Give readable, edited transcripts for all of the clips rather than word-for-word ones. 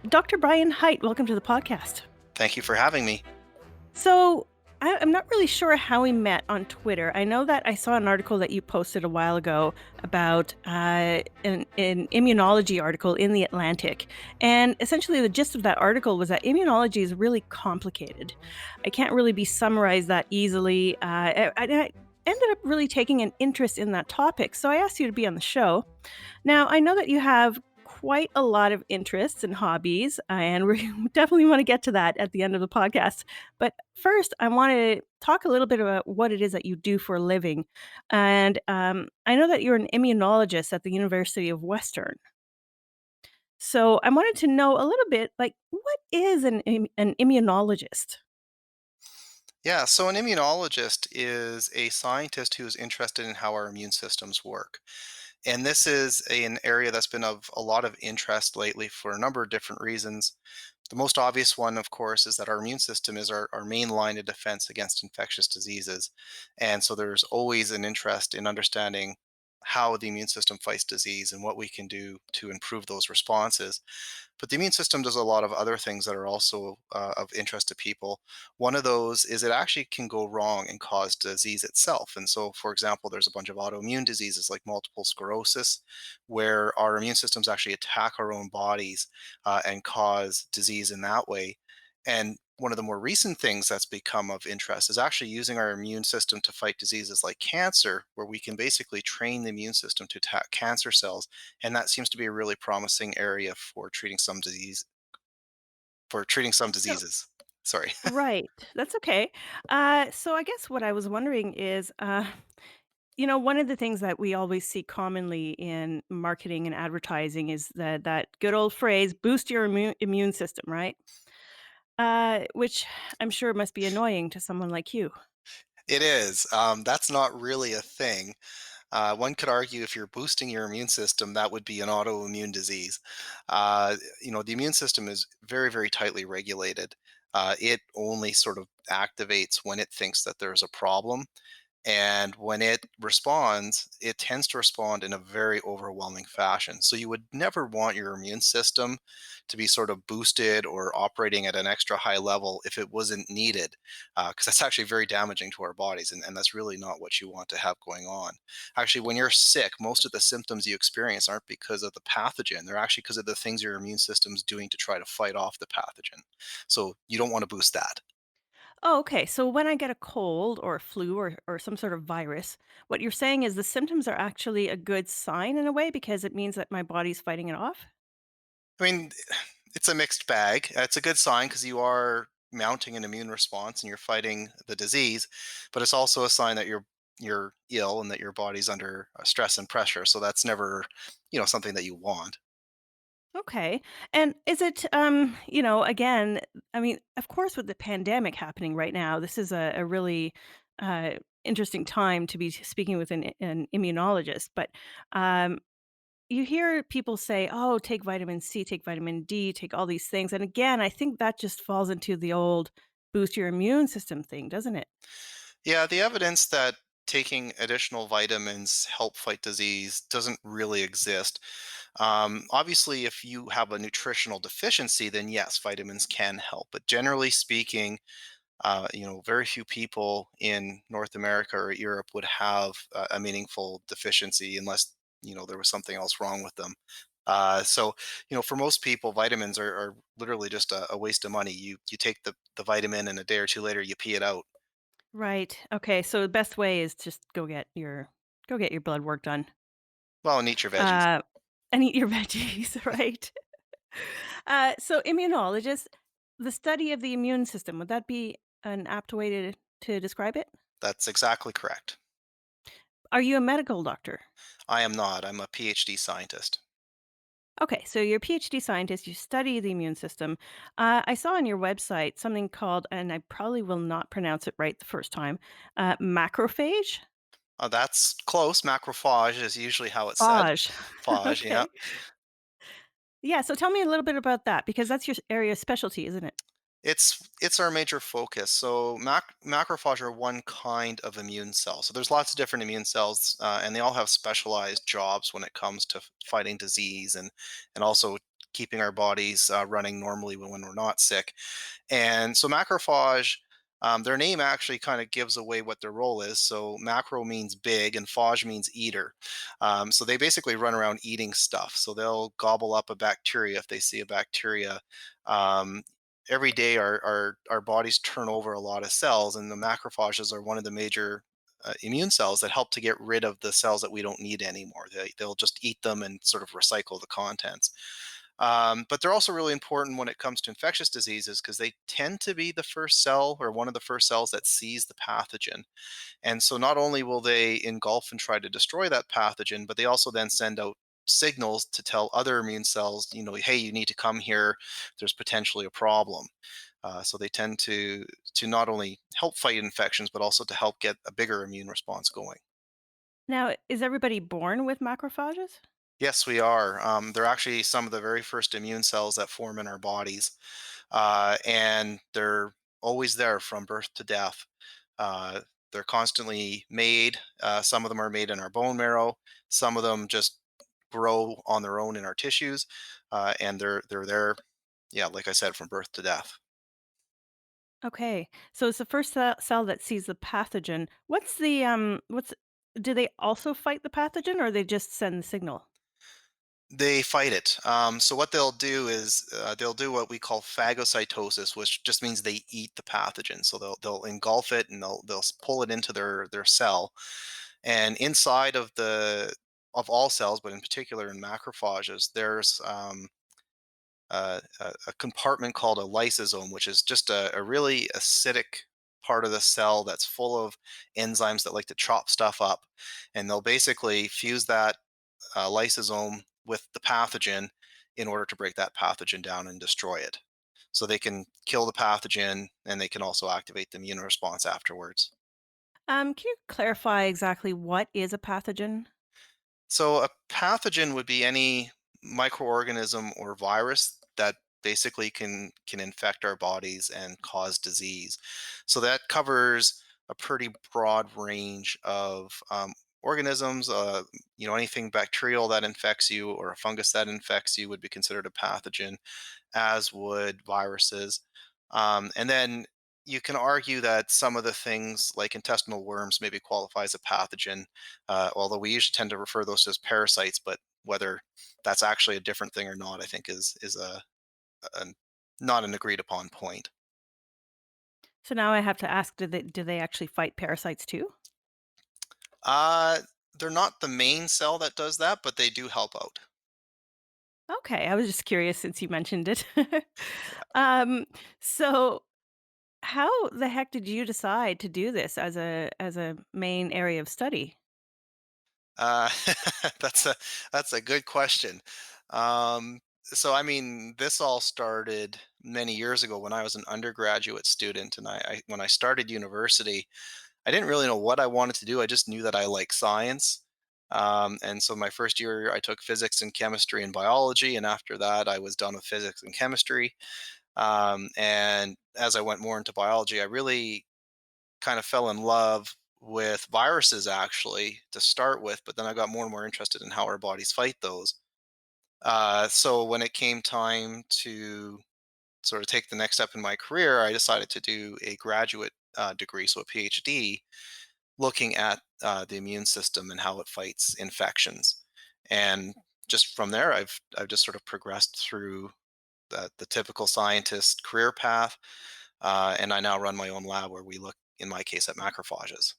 Dr. Bryan Heit, welcome to the podcast. Thank you for having me. So, I'm not really sure how we met on Twitter. I know that I saw an article that you posted a while ago about an immunology article in the Atlantic. And essentially, the gist of that article was that immunology is really complicated. I can't really be summarized that easily. I ended up really taking an interest in that topic. So, I asked you to be on the show. Now, I know that you have quite a lot of interests and hobbies, and we definitely want to get to that at the end of the podcast. But first, I want to talk a little bit about what it is that you do for a living. And I know that you're an immunologist at the University of Western. So I wanted to know a little bit like, what is an immunologist? Yeah, so an immunologist is a scientist who is interested in how our immune systems work. And this is an area that's been of a lot of interest lately for a number of different reasons. The most obvious one, of course, is that our immune system is our main line of defense against infectious diseases. And so there's always an interest in understanding how the immune system fights disease and what we can do to improve those responses. But the immune system does a lot of other things that are also of interest to people. One of those is it actually can go wrong and cause disease itself. And so, for example, there's a bunch of autoimmune diseases like multiple sclerosis, where our immune systems actually attack our own bodies and cause disease in that way. And one of the more recent things that's become of interest is actually using our immune system to fight diseases like cancer, where we can basically train the immune system to attack cancer cells. And that seems to be a really promising area for treating some So, diseases. Sorry. right, that's okay. So I guess what I was wondering is, one of the things that we always see commonly in marketing and advertising is that good old phrase, "Boost your immune system," right? Which I'm sure must be annoying to someone like you. It is. That's not really a thing. One could argue if you're boosting your immune system, that would be an autoimmune disease. The immune system is very, very tightly regulated. It only sort of activates when it thinks that there's a problem. And when it responds, it tends to respond in a very overwhelming fashion. So you would never want your immune system to be sort of boosted or operating at an extra high level if it wasn't needed, because that's actually very damaging to our bodies. And that's really not what you want to have going on. Actually, when you're sick, most of the symptoms you experience aren't because of the pathogen. They're actually because of the things your immune system's doing to try to fight off the pathogen. So you don't want to boost that. Oh, okay. So when I get a cold or a flu or some sort of virus, what you're saying is the symptoms are actually a good sign in a way because it means that my body's fighting it off? I mean, it's a mixed bag. It's a good sign because you are mounting an immune response and you're fighting the disease, but it's also a sign that you're ill and that your body's under stress and pressure. So that's never, something that you want. Okay. And is it, again, I mean, of course, with the pandemic happening right now, this is a really uh, interesting time to be speaking with an immunologist. But um, you hear people say, oh, take vitamin C, take vitamin D, take all these things. And again, I think that just falls into the old boost your immune system thing, doesn't it? Yeah, the evidence that taking additional vitamins help fight disease doesn't really exist. Obviously, if you have a nutritional deficiency, then yes, vitamins can help. But generally speaking, very few people in North America or Europe would have a meaningful deficiency unless, there was something else wrong with them. So, for most people, vitamins are literally just a waste of money. You take the vitamin and a day or two later, you pee it out. Right. Okay. So the best way is just go get your blood work done. Well, and eat your veggies. Uh, and eat your veggies, right? So immunologist, the study of the immune system, would that be an apt way to describe it? That's exactly correct. Are you a medical doctor? I am not. I'm a PhD scientist. Okay, so you're a PhD scientist, you study the immune system. I saw on your website something called, and I probably will not pronounce it right the first time, macrophage? That's close. Macrophage is usually how it's said. Phage. Phage, yeah. Okay. Yeah, so tell me a little bit about that because that's your area of specialty, isn't it? It's our major focus. So macrophage are one kind of immune cell. So there's lots of different immune cells, and they all have specialized jobs when it comes to fighting disease and also keeping our bodies running normally when we're not sick. And so macrophage, their name actually kind of gives away what their role is. So macro means big and phage means eater. So they basically run around eating stuff. So they'll gobble up a bacteria if they see a bacteria. Um, every day our bodies turn over a lot of cells, and the macrophages are one of the major immune cells that help to get rid of the cells that we don't need anymore. They'll just eat them and sort of recycle the contents. But they're also really important when it comes to infectious diseases because they tend to be the first cell or one of the first cells that sees the pathogen. And so not only will they engulf and try to destroy that pathogen, but they also then send out signals to tell other immune cells, hey, you need to come here. There's potentially a problem. So they tend to not only help fight infections, but also to help get a bigger immune response going. Now, is everybody born with macrophages? Yes, we are. They're actually some of the very first immune cells that form in our bodies, and they're always there from birth to death. Uh, they're constantly made. Some of them are made in our bone marrow. Some of them just grow on their own in our tissues, and they're there. Yeah, like I said, from birth to death. Okay. So it's the first cell that sees the pathogen. What's do they also fight the pathogen or they just send the signal? They fight it. So what they'll do is they'll do what we call phagocytosis, which just means they eat the pathogen. So they'll engulf it and they'll pull it into their cell. And inside of all cells, but in particular in macrophages, there's a compartment called a lysosome, which is just a really acidic part of the cell that's full of enzymes that like to chop stuff up. And they'll basically fuse that lysosome with the pathogen in order to break that pathogen down and destroy it. So they can kill the pathogen and they can also activate the immune response afterwards. Can you clarify exactly what is a pathogen? So a pathogen would be any microorganism or virus that basically can infect our bodies and cause disease. So that covers a pretty broad range of organisms. Anything bacterial that infects you or a fungus that infects you would be considered a pathogen, as would viruses. And then you can argue that some of the things like intestinal worms maybe qualify as a pathogen, although we usually tend to refer those as parasites. But whether that's actually a different thing or not, I think is a not an agreed upon point. So now I have to ask, do they actually fight parasites too? Uh, they're not the main cell that does that, but they do help out. Okay, I was just curious since you mentioned it. Yeah. um, so how the heck did you decide to do this as a main area of study? Uh, that's a good question. So I mean, this all started many years ago when I was an undergraduate student, and when I started university, I didn't really know what I wanted to do. I just knew that I like science. And so my first year, I took physics and chemistry and biology, and after that, I was done with physics and chemistry. And as I went more into biology, I really kind of fell in love with viruses actually to start with, but then I got more and more interested in how our bodies fight those. So when it came time to sort of take the next step in my career, I decided to do a graduate degree, so a PhD, looking at the immune system and how it fights infections. And just from there, I've just sort of progressed through the typical scientist career path, and I now run my own lab where we look, in my case, at macrophages.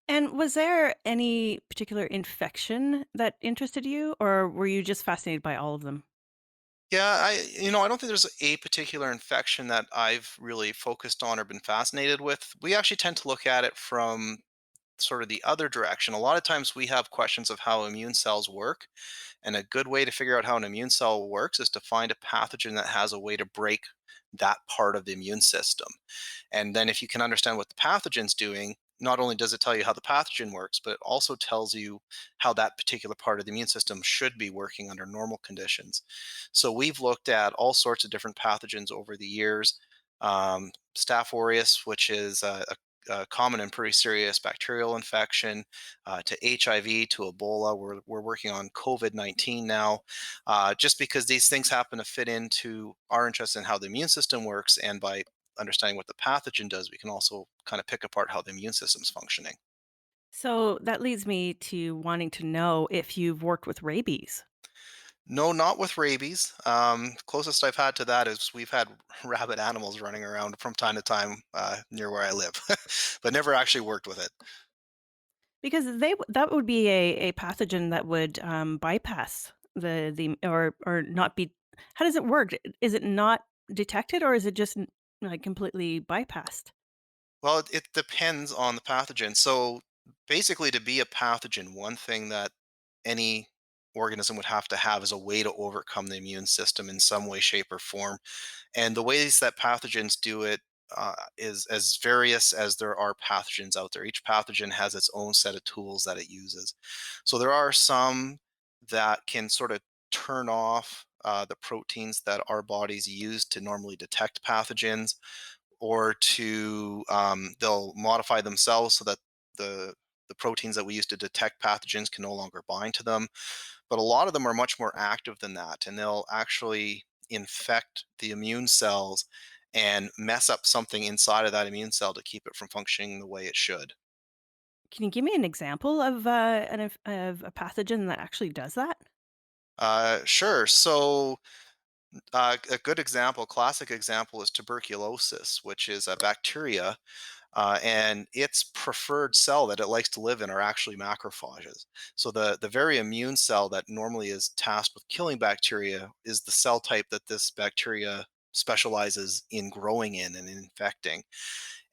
And was there any particular infection that interested you, or were you just fascinated by all of them? Yeah, I don't think there's a particular infection that I've really focused on or been fascinated with. We actually tend to look at it from sort of the other direction. A lot of times we have questions of how immune cells work, and a good way to figure out how an immune cell works is to find a pathogen that has a way to break that part of the immune system. And then if you can understand what the pathogen's doing, not only does it tell you how the pathogen works, but it also tells you how that particular part of the immune system should be working under normal conditions. So we've looked at all sorts of different pathogens over the years. Staph aureus, which is common and pretty serious bacterial infection, to HIV, to Ebola. We're working on COVID-19 now, just because these things happen to fit into our interest in how the immune system works. And by understanding what the pathogen does, we can also kind of pick apart how the immune system's functioning. So that leads me to wanting to know if you've worked with rabies. No, not with rabies. Closest I've had to that is we've had rabid animals running around from time to time near where I live, but never actually worked with it. Because that would be a pathogen that would, bypass the or not be how does it work? Is it not detected or is it just, like, completely bypassed? Well, it depends on the pathogen. So basically, to be a pathogen, one thing that any organism would have to have is a way to overcome the immune system in some way, shape, or form. And the ways that pathogens do it is as various as there are pathogens out there. Each pathogen has its own set of tools that it uses. So there are some that can sort of turn off the proteins that our bodies use to normally detect pathogens, or to they'll modify themselves so that the the proteins that we use to detect pathogens can no longer bind to them. But a lot of them are much more active than that, and they'll actually infect the immune cells and mess up something inside of that immune cell to keep it from functioning the way it should. Can you give me an example of, of a pathogen that actually does that? Sure. So, a good example, classic example, is tuberculosis, which is a bacteria, and its preferred cell that it likes to live in are actually macrophages. So the very immune cell that normally is tasked with killing bacteria is the cell type that this bacteria specializes in growing in and infecting.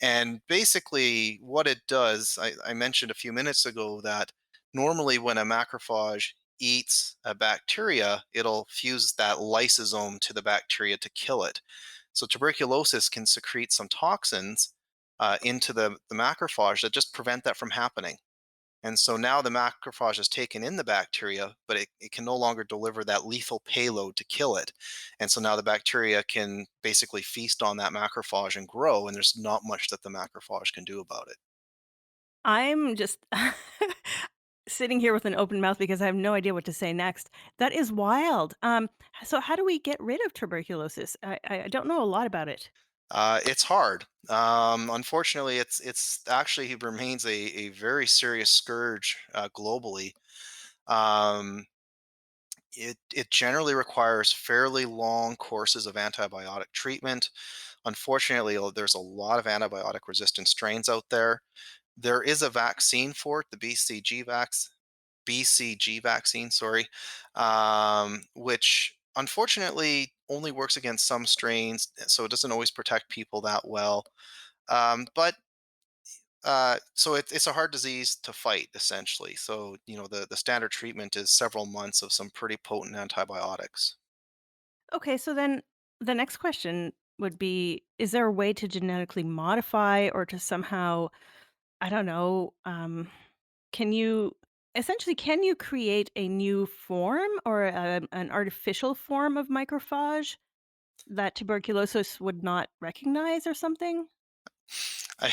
And basically, what it does, I mentioned a few minutes ago that normally when a macrophage eats a bacteria, it'll fuse that lysosome to the bacteria to kill it. So tuberculosis can secrete some toxins into the macrophage that just prevent that from happening. And so now the macrophage has taken in the bacteria, but it can no longer deliver that lethal payload to kill it. And so now the bacteria can basically feast on that macrophage and grow, and there's not much that the macrophage can do about it. I'm just sitting here with an open mouth because I have no idea what to say next. That is wild. So how do we get rid of tuberculosis? I don't know a lot about it. It's hard. Unfortunately, it's actually remains a very serious scourge globally. Um, it generally requires fairly long courses of antibiotic treatment. Unfortunately, there's a lot of antibiotic resistant strains out there. There is a vaccine for it, the BCG vaccine, sorry, which unfortunately only works against some strains, so it doesn't always protect people that well. But it's a hard disease to fight, essentially. So, the standard treatment is several months of some pretty potent antibiotics. Okay, so then the next question would be, is there a way to genetically modify or to somehow, I don't know, can you can you create a new form or an artificial form of microphage that tuberculosis would not recognize or something?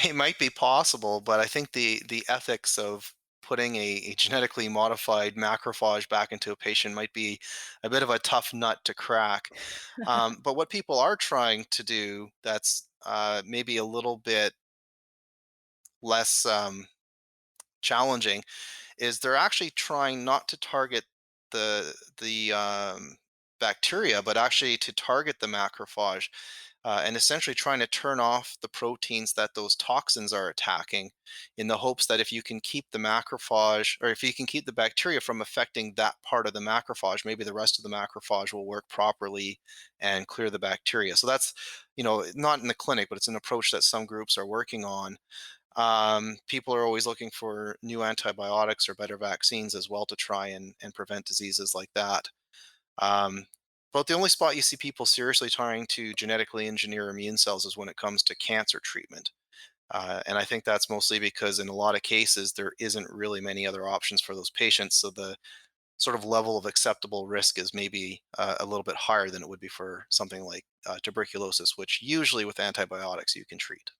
It might be possible, but I think the ethics of putting a genetically modified macrophage back into a patient might be a bit of a tough nut to crack. But what people are trying to do that's maybe a little bit less challenging is they're actually trying not to target the bacteria, but actually to target the macrophage, and essentially trying to turn off the proteins that those toxins are attacking, in the hopes that if you can keep the macrophage, or if you can keep the bacteria from affecting that part of the macrophage, maybe the rest of the macrophage will work properly and clear the bacteria. So that's, not in the clinic, but it's an approach that some groups are working on. People are always looking for new antibiotics or better vaccines as well to try and prevent diseases like that. Um, but the only spot you see people seriously trying to genetically engineer immune cells is when it comes to cancer treatment. And I think that's mostly because in a lot of cases, there isn't really many other options for those patients. So the sort of level of acceptable risk is maybe a little bit higher than it would be for something like tuberculosis, which usually with antibiotics you can treat.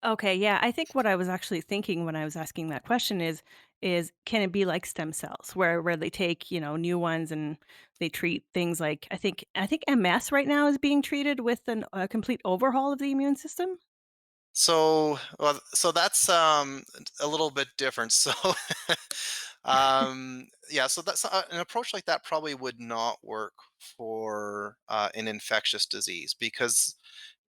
Okay, yeah, I think what I was actually thinking when I was asking that question is can it be like stem cells where they take, new ones and they treat things like I think MS right now is being treated with a complete overhaul of the immune system? So that's a little bit different. So yeah, so that's an approach like that probably would not work for an infectious disease because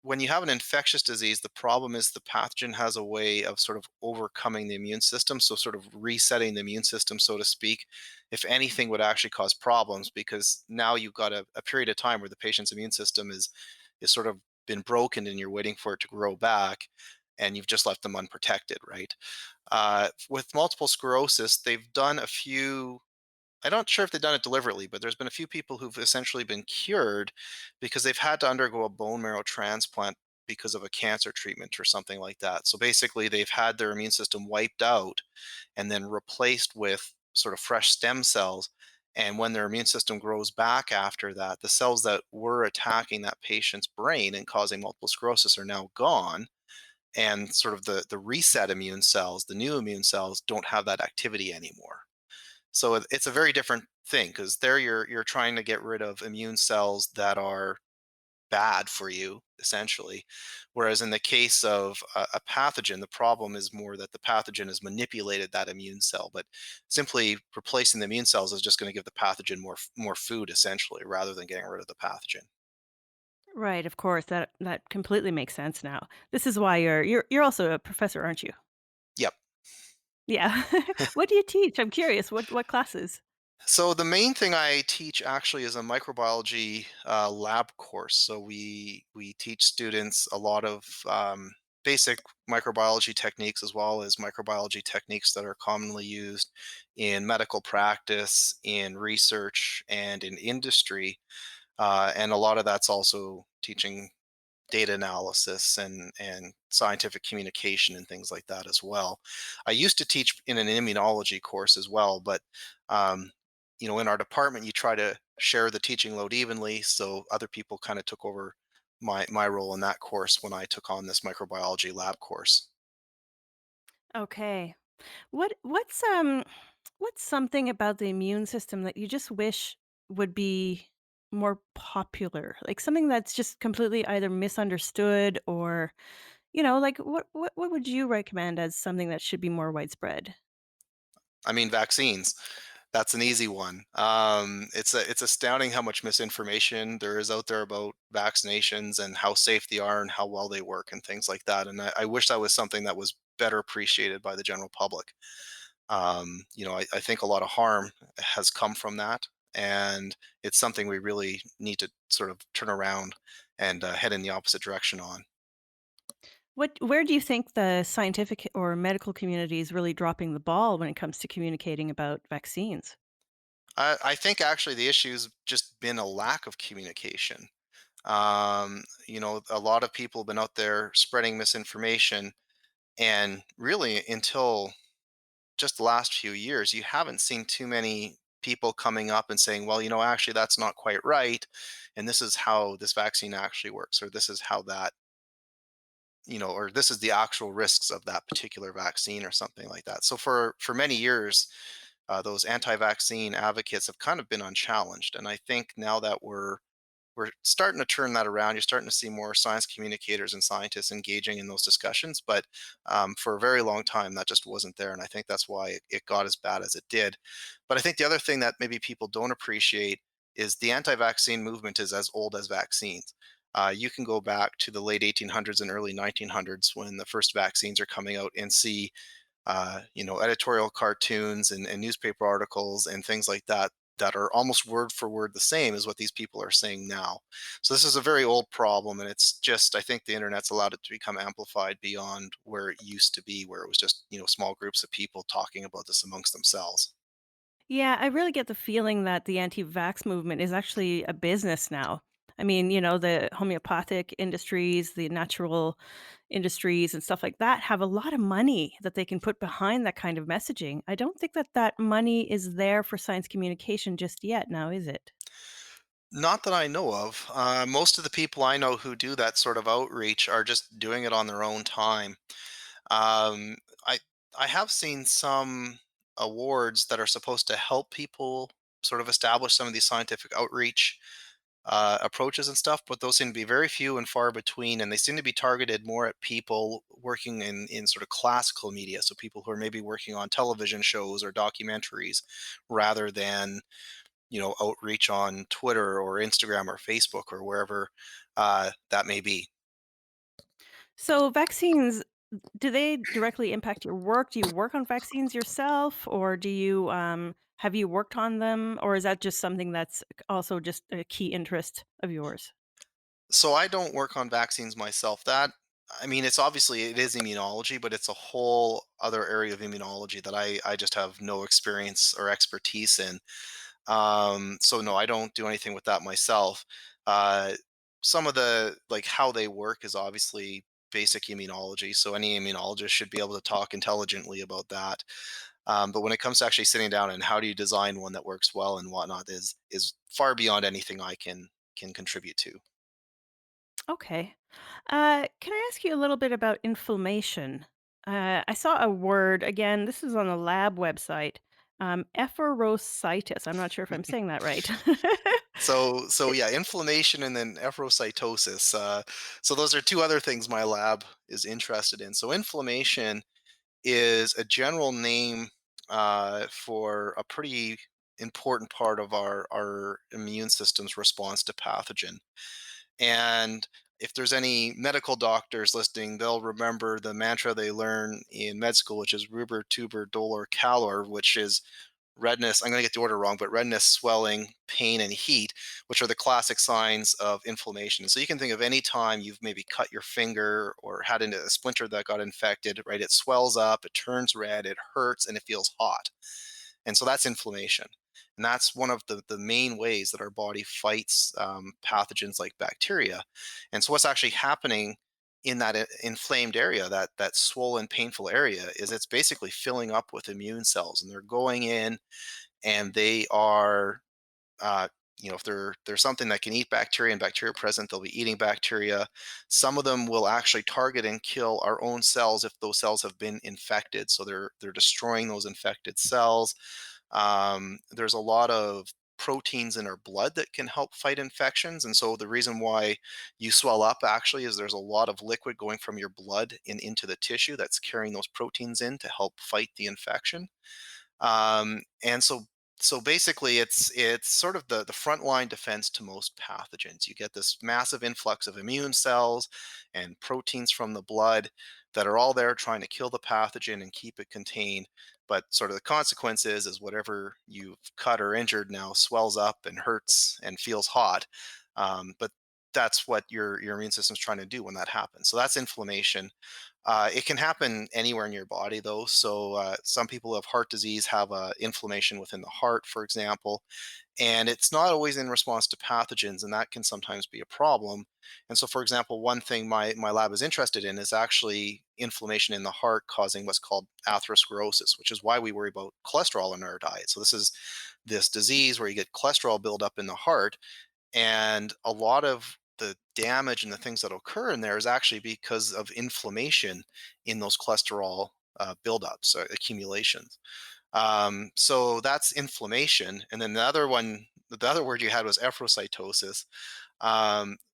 when you have an infectious disease, the problem is the pathogen has a way of sort of overcoming the immune system, so sort of resetting the immune system, so to speak, if anything would actually cause problems because now you've got a period of time where the patient's immune system is sort of been broken and you're waiting for it to grow back and you've just left them unprotected, right? With multiple sclerosis, they've done a few. I'm not sure if they've done it deliberately, but there's been a few people who've essentially been cured because they've had to undergo a bone marrow transplant because of a cancer treatment or something like that. So basically, they've had their immune system wiped out and then replaced with sort of fresh stem cells. And when their immune system grows back after that, the cells that were attacking that patient's brain and causing multiple sclerosis are now gone. And sort of the reset immune cells, the new immune cells, don't have that activity anymore. So it's a very different thing because there you're trying to get rid of immune cells that are bad for you, essentially. Whereas in the case of a pathogen, the problem is more that the pathogen has manipulated that immune cell. But simply replacing the immune cells is just going to give the pathogen more food, essentially, rather than getting rid of the pathogen. Right, of course, that completely makes sense now. This is why you're also a professor, aren't you? Yep. Yeah. What do you teach? I'm curious. What classes? So the main thing I teach actually is a microbiology lab course. So we teach students a lot of basic microbiology techniques as well as microbiology techniques that are commonly used in medical practice, in research, and in industry. And a lot of that's also teaching data analysis and scientific communication and things like that as well. I used to teach in an immunology course as well, but um, in our department, you try to share the teaching load evenly, so other people kind of took over my role in that course when I took on this microbiology lab course. Okay. What's something about the immune system that you just wish would be more popular? Like something that's just completely either misunderstood or, like what would you recommend as something that should be more widespread? I mean, vaccines. That's an easy one. It's astounding how much misinformation there is out there about vaccinations and how safe they are and how well they work and things like that. And I wish that was something that was better appreciated by the general public. I think a lot of harm has come from that, and it's something we really need to sort of turn around and head in the opposite direction on. Where do you think the scientific or medical community is really dropping the ball when it comes to communicating about vaccines? I think actually the issue's just been a lack of communication. A lot of people have been out there spreading misinformation, and really until just the last few years, you haven't seen too many people coming up and saying, well, actually, that's not quite right. And this is how this vaccine actually works, or this is how that, or this is the actual risks of that particular vaccine or something like that. So for many years, those anti-vaccine advocates have kind of been unchallenged. And I think now that we're starting to turn that around. You're starting to see more science communicators and scientists engaging in those discussions, but for a very long time that just wasn't there, and I think that's why it got as bad as it did. But I think the other thing that maybe people don't appreciate is the anti-vaccine movement is as old as vaccines. You can go back to the late 1800s and early 1900s when the first vaccines are coming out and see editorial cartoons and newspaper articles and things like that that are almost word for word the same as what these people are saying now. So this is a very old problem, and it's just I think the internet's allowed it to become amplified beyond where it used to be, where it was just small groups of people talking about this amongst themselves. Yeah, I really get the feeling that the anti-vax movement is actually a business now. I mean, the homeopathic industries, the natural industries and stuff like that have a lot of money that they can put behind that kind of messaging. I don't think that money is there for science communication just yet now, is it? Not that I know of. Most of the people I know who do that sort of outreach are just doing it on their own time. Um, I I have seen some awards that are supposed to help people sort of establish some of these scientific outreach approaches and stuff, but those seem to be very few and far between, and they seem to be targeted more at people working in sort of classical media, so people who are maybe working on television shows or documentaries, rather than outreach on Twitter or Instagram or Facebook or wherever that may be. So vaccines, do they directly impact your work? Do you work on vaccines yourself, or do you have you worked on them, or is that just something that's also just a key interest of yours? So I don't work on vaccines myself. I mean, it is immunology, but it's a whole other area of immunology that I just have no experience or expertise in. So no, I don't do anything with that myself. Uh, some of the like how they work is obviously basic immunology, so any immunologist should be able to talk intelligently about that. But when it comes to actually sitting down and how do you design one that works well and whatnot is far beyond anything I can contribute to. Okay. Can I ask you a little bit about inflammation? I saw a word again. This is on a lab website. Epherocytis. I'm not sure if I'm saying that right. So yeah, inflammation and then erythrocytosis. So those are two other things my lab is interested in. So inflammation is a general name for a pretty important part of our immune system's response to pathogen. And if there's any medical doctors listening, they'll remember the mantra they learn in med school, which is rubor, tuber, dolor, calor, which is redness. I'm going to get the order wrong, but redness, swelling, pain, and heat, which are the classic signs of inflammation. So you can think of any time you've maybe cut your finger or had a splinter that got infected, right? It swells up, it turns red, it hurts, and it feels hot. And so that's inflammation. And that's one of the main ways that our body fights pathogens like bacteria. And so what's actually happening in that inflamed area, that swollen, painful area, is it's basically filling up with immune cells, and they're going in and they are uh, if there's something that can eat bacteria and bacteria present, they'll be eating bacteria. Some of them will actually target and kill our own cells if those cells have been infected. So they're destroying those infected cells. There's a lot of proteins in our blood that can help fight infections, and so the reason why you swell up actually is there's a lot of liquid going from your blood into the tissue that's carrying those proteins in to help fight the infection. And so basically it's sort of the frontline defense to most pathogens. You get this massive influx of immune cells and proteins from the blood that are all there trying to kill the pathogen and keep it contained. But sort of the consequence is whatever you've cut or injured now swells up and hurts and feels hot. But that's what your immune system's trying to do when that happens. So that's inflammation. It can happen anywhere in your body, though. So some people who have heart disease have inflammation within the heart, for example, and it's not always in response to pathogens, and that can sometimes be a problem. And so, for example, one thing my lab is interested in is actually inflammation in the heart causing what's called atherosclerosis, which is why we worry about cholesterol in our diet. So this is this disease where you get cholesterol buildup in the heart, and a lot of the damage and the things that occur in there is actually because of inflammation in those cholesterol buildups, accumulations. So that's inflammation. And then the other word you had was erythrocytosis.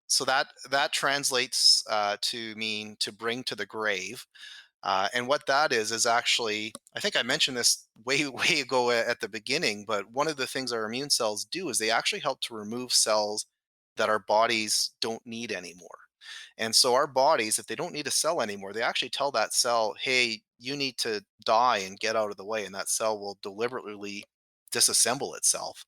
So that translates to mean to bring to the grave. And what that is actually, I think I mentioned this way ago at the beginning, but one of the things our immune cells do is they actually help to remove cells that our bodies don't need anymore. And so our bodies, if they don't need a cell anymore, they actually tell that cell, hey, you need to die and get out of the way. And that cell will deliberately disassemble itself.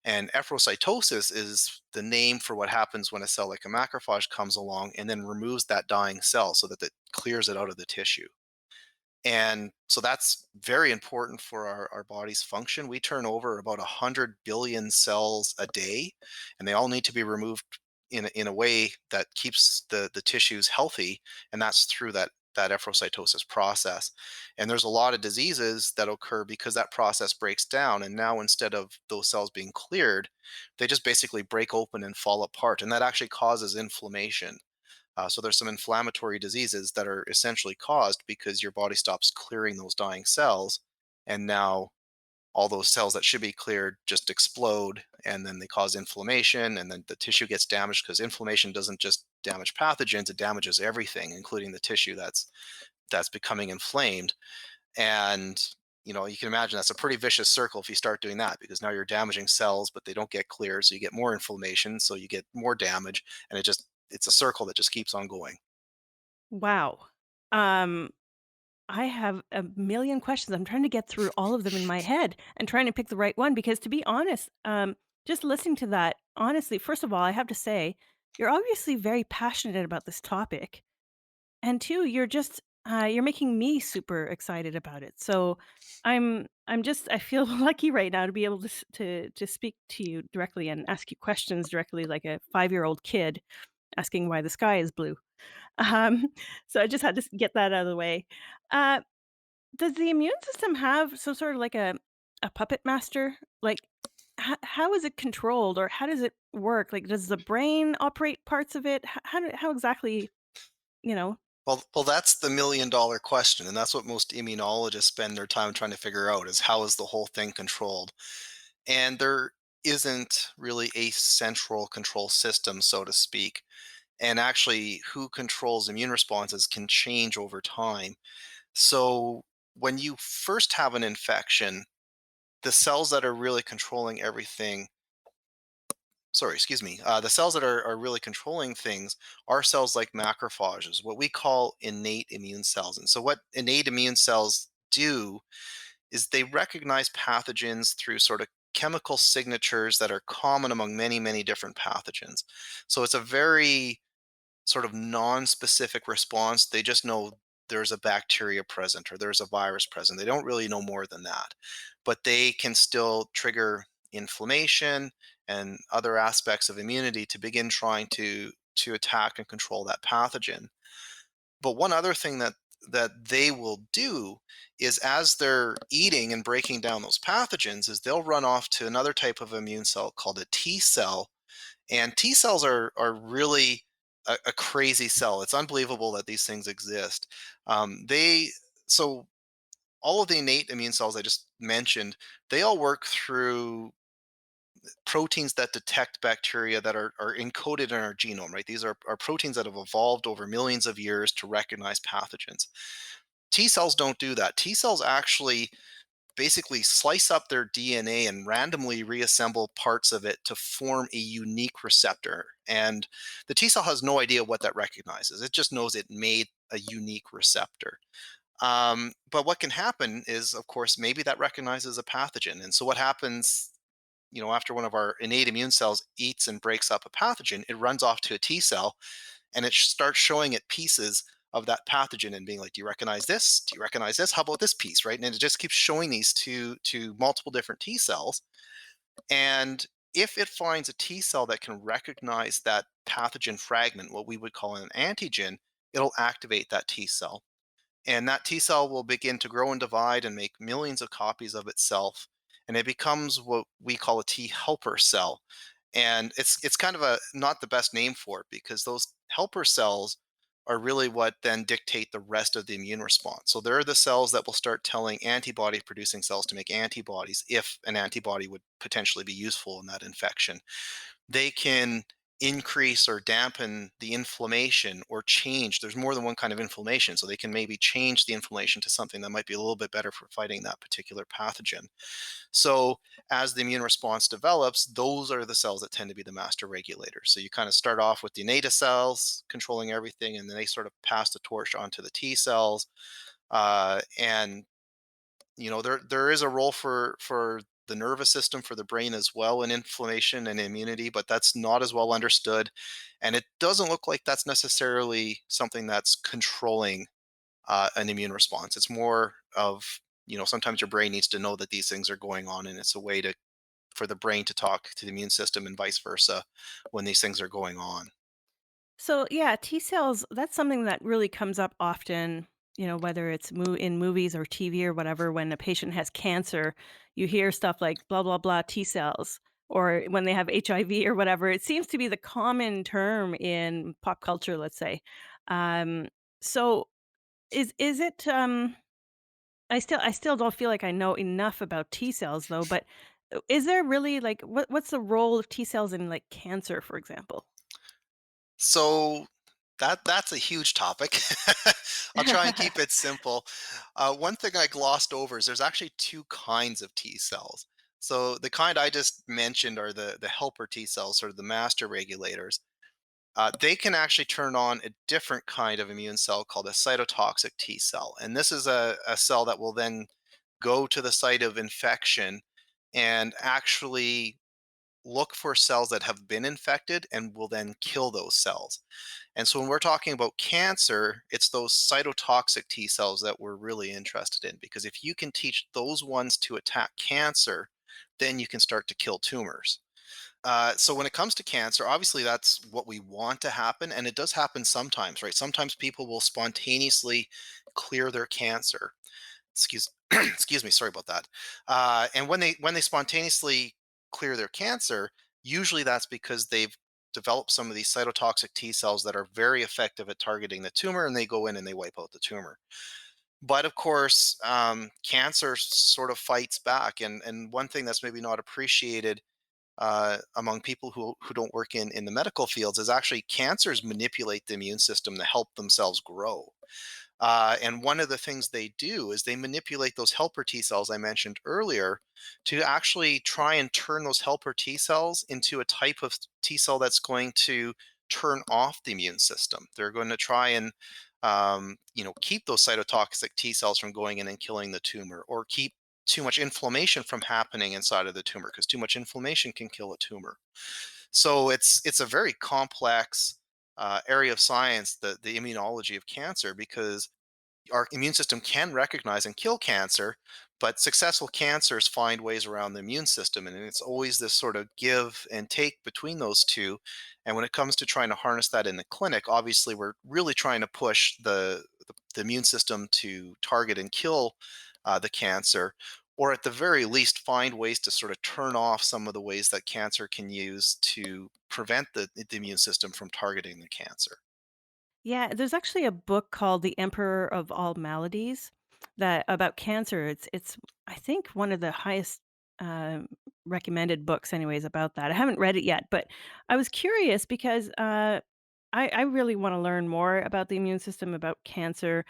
And erythrocytosis is the name for what happens when a cell like a macrophage comes along and then removes that dying cell so that it clears it out of the tissue. And so that's very important for our body's function. We turn over about 100 billion cells a day, and they all need to be removed in a way that keeps the tissues healthy. And that's through that that erythrocytosis process. And there's a lot of diseases that occur because that process breaks down. And now instead of those cells being cleared, they just basically break open and fall apart. And that actually causes inflammation. So there's some inflammatory diseases that are essentially caused because your body stops clearing those dying cells. And now all those cells that should be cleared just explode, and then they cause inflammation, and then the tissue gets damaged because inflammation doesn't just damage pathogens, it damages everything, including the tissue that's becoming inflamed. And you can imagine that's a pretty vicious circle if you start doing that, because now you're damaging cells but they don't get cleared, so you get more inflammation, so you get more damage, and it's a circle that just keeps on going. Wow. Um, I have a million questions. I'm trying to get through all of them in my head and trying to pick the right one because to be honest, just listening to that, honestly, first of all, I have to say, you're obviously very passionate about this topic. And 2, you're making me super excited about it. So I feel lucky right now to be able to speak to you directly and ask you questions directly like a 5-year-old kid asking why the sky is blue. Um, so I just had to get that out of the way. Uh, does the immune system have some sort of like a puppet master? Like, how is it controlled or how does it work? Like, does the brain operate parts of it? How exactly, you know? Well, that's the million-dollar question, and that's what most immunologists spend their time trying to figure out, is how is the whole thing controlled? And there isn't really a central control system, so to speak. And actually, who controls immune responses can change over time. So when you first have an infection, the cells that are really controlling everything, sorry, excuse me, the cells that are really controlling things are cells like macrophages, what we call innate immune cells. And so, what innate immune cells do is they recognize pathogens through sort of chemical signatures that are common among many, many different pathogens. So, it's a very sort of non-specific response. They just know there's a bacteria present or there's a virus present. They don't really know more than that. But they can still trigger inflammation and other aspects of immunity to begin trying to attack and control that pathogen. But one other thing that they will do is, as they're eating and breaking down those pathogens, is they'll run off to another type of immune cell called a T cell. And T cells are really a crazy cell. It's unbelievable that these things exist. They so all of the innate immune cells I just mentioned, they all work through proteins that detect bacteria that are encoded in our genome, right? These are proteins that have evolved over millions of years to recognize pathogens. T cells don't do that. T cells actually basically slice up their DNA and randomly reassemble parts of it to form a unique receptor. And the T cell has no idea what that recognizes. It just knows it made a unique receptor. But what can happen is, of course, maybe that recognizes a pathogen. And so what happens, after one of our innate immune cells eats and breaks up a pathogen, it runs off to a T cell and it starts showing it pieces of that pathogen and being like, do you recognize this? Do you recognize this? How about this piece? Right. And it just keeps showing these to multiple different T cells. And if it finds a T cell that can recognize that pathogen fragment, what we would call an antigen, it'll activate that T cell. And that T cell will begin to grow and divide and make millions of copies of itself. And it becomes what we call a T helper cell. And it's kind of a not the best name for it, because those helper cells are really what then dictate the rest of the immune response. So they're the cells that will start telling antibody producing cells to make antibodies if an antibody would potentially be useful in that infection. They can increase or dampen the inflammation or change. There's more than one kind of inflammation, so they can maybe change the inflammation to something that might be a little bit better for fighting that particular pathogen. So as the immune response develops, those are the cells that tend to be the master regulators. So you kind of start off with the innate cells controlling everything, and then they sort of pass the torch onto the T cells. And there is a role for the nervous system, for the brain as well, in inflammation and immunity, but that's not as well understood, and it doesn't look like that's necessarily something that's controlling an immune response. It's more of, sometimes your brain needs to know that these things are going on, and it's a way to for the brain to talk to the immune system and vice versa when these things are going on. So yeah, T cells, that's something that really comes up often, whether it's in movies or TV or whatever. When a patient has cancer, you hear stuff like blah, blah, blah T cells, or when they have HIV or whatever. It seems to be the common term in pop culture, let's say. Um, so is it, I still don't feel like I know enough about T cells though, but is there really like, what's the role of T cells in like cancer, for example? So that's a huge topic. I'll try and keep it simple. One thing I glossed over is there's actually two kinds of T cells. So the kind I just mentioned are the helper T cells, sort of the master regulators. They can actually turn on a different kind of immune cell called a cytotoxic T cell, and this is a cell that will then go to the site of infection and actually look for cells that have been infected and will then kill those cells. And so when we're talking about cancer, it's those cytotoxic T cells that we're really interested in because if you can teach those ones to attack cancer, then you can start to kill tumors. So when it comes to cancer, obviously that's what we want to happen, and it does happen sometimes, right? Sometimes people will spontaneously clear their cancer. Excuse excuse me, sorry about that. And when they spontaneously clear their cancer, usually that's because they've developed some of these cytotoxic T cells that are very effective at targeting the tumor, and they go in and they wipe out the tumor. But of course, cancer sort of fights back, and one thing that's maybe not appreciated among people who don't work in the medical fields is actually cancers manipulate the immune system to help themselves grow. And one of the things they do is they manipulate those helper T cells I mentioned earlier to actually try and turn those helper T cells into a type of T cell that's going to turn off the immune system. They're going to try and keep those cytotoxic T cells from going in and killing the tumor, or keep too much inflammation from happening inside of the tumor because too much inflammation can kill a tumor. So it's a very complex area of science, the immunology of cancer, because our immune system can recognize and kill cancer, but successful cancers find ways around the immune system. And it's always this sort of give and take between those two. And when it comes to trying to harness that in the clinic, obviously we're really trying to push the immune system to target and kill the cancer, or at the very least, find ways to sort of turn off some of the ways that cancer can use to prevent the immune system from targeting the cancer. Yeah, there's actually a book called The Emperor of All Maladies that about cancer. It's I think one of the highest um, recommended books anyways about that. I haven't read it yet, but I was curious because I really want to learn more about the immune system, about cancer.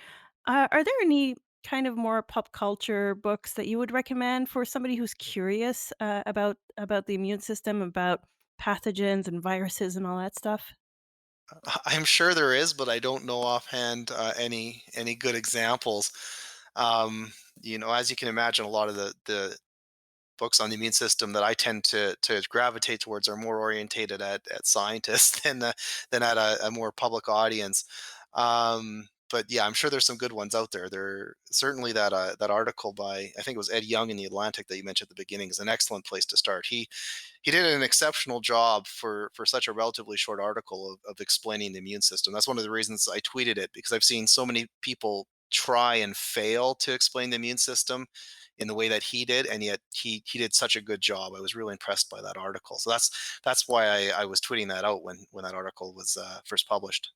Are there any kind of more pop culture books that you would recommend for somebody who's curious about the immune system, about pathogens and viruses and all that stuff? I'm sure there is, but I don't know offhand any good examples. Um, as you can imagine, a lot of the books on the immune system that I tend to gravitate towards are more orientated at scientists than at a more public audience. But yeah, I'm sure there's some good ones out there. There certainly that article by, I think it was Ed Young in the Atlantic that you mentioned at the beginning, is an excellent place to start. He did an exceptional job for such a relatively short article of explaining the immune system. That's one of the reasons I tweeted it, because I've seen so many people try and fail to explain the immune system in the way that he did, and yet he did such a good job. I was really impressed by that article. So that's why I was tweeting that out when that article was first published.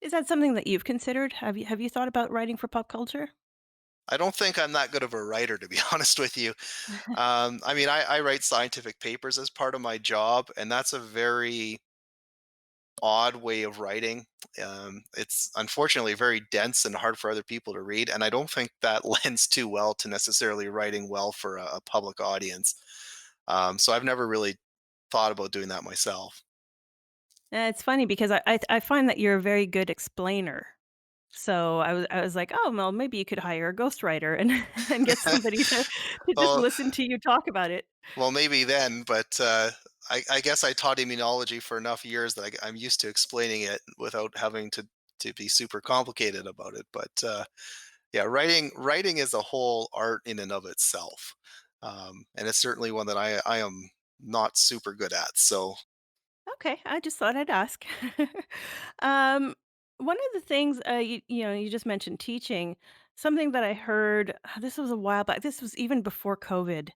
Is that something that you've considered? Have you thought about writing for pop culture? I don't think I'm that good of a writer, to be honest with you. I mean, I write scientific papers as part of my job, and that's a very odd way of writing. It's unfortunately very dense and hard for other people to read, and I don't think that lends too well to necessarily writing well for a public audience. So I've never really thought about doing that myself. It's funny because I find that you're a very good explainer. So I was like, "Oh, well, maybe you could hire a ghostwriter and and get somebody to just well, listen to you talk about it." well, maybe then, but I guess I taught immunology for enough years that I'm used to explaining it without having to be super complicated about it. But yeah, writing is a whole art in and of itself, and it's certainly one that I am not super good at. So Okay, I just thought I'd ask. um, One of the things you just mentioned teaching. Something that I heard this was a while back. This was even before COVID,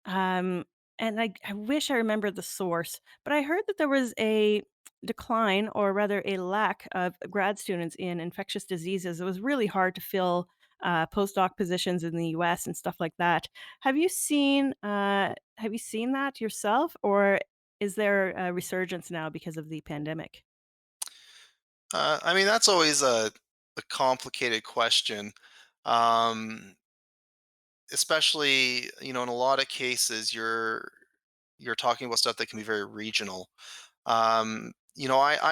um, and I wish I remembered the source, but I heard that there was a decline, or rather a lack of grad students in infectious diseases. It was really hard to fill postdoc positions in the U.S. and stuff like that. Have you seen that yourself, or is there a resurgence now because of the pandemic? I mean, that's always a complicated question. Um, Especially, in a lot of cases, you're talking about stuff that can be very regional. I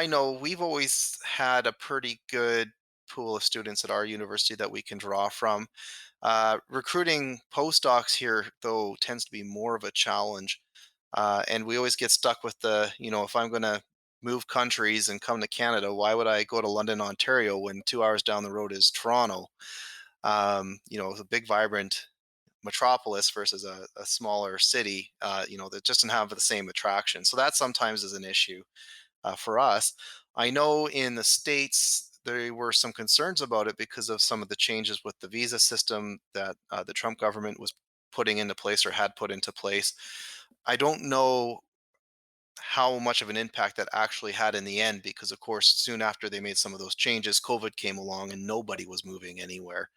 know we've always had a pretty good pool of students at our university that we can draw from. Recruiting postdocs here, though, tends to be more of a challenge. And we always get stuck with if I'm going to move countries and come to Canada, why would I go to London, Ontario when 2 hours down the road is Toronto? It's a big, vibrant metropolis versus a smaller city, that just doesn't have the same attraction. So that sometimes is an issue for us. I know in the States, there were some concerns about it because of some of the changes with the visa system that the Trump government was putting into place or had put into place. I don't know how much of an impact that actually had in the end because, of course, soon after they made some of those changes, COVID came along and nobody was moving anywhere.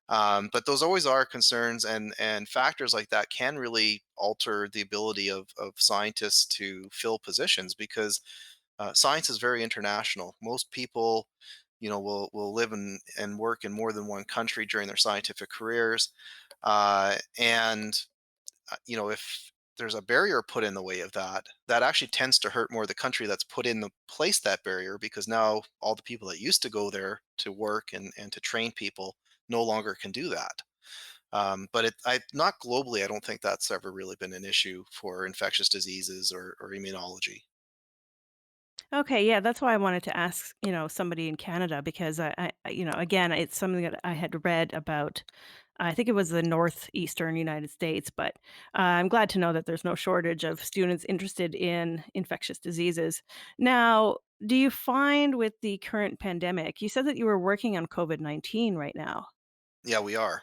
But those always are concerns, and factors like that can really alter the ability of scientists to fill positions because science is very international. Most people, will live and work in more than one country during their scientific careers, and if there's a barrier put in the way of that, that actually tends to hurt more the country that's put in the place that barrier because now all the people that used to go there to work and to train people no longer can do that. But not globally. I don't think that's ever really been an issue for infectious diseases or immunology. Okay, yeah, that's why I wanted to ask, somebody in Canada because again, it's something that I had read about. I think it was the northeastern United States, but I'm glad to know that there's no shortage of students interested in infectious diseases. Now, do you find with the current pandemic, you said that you were working on COVID-19 right now. Yeah, we are.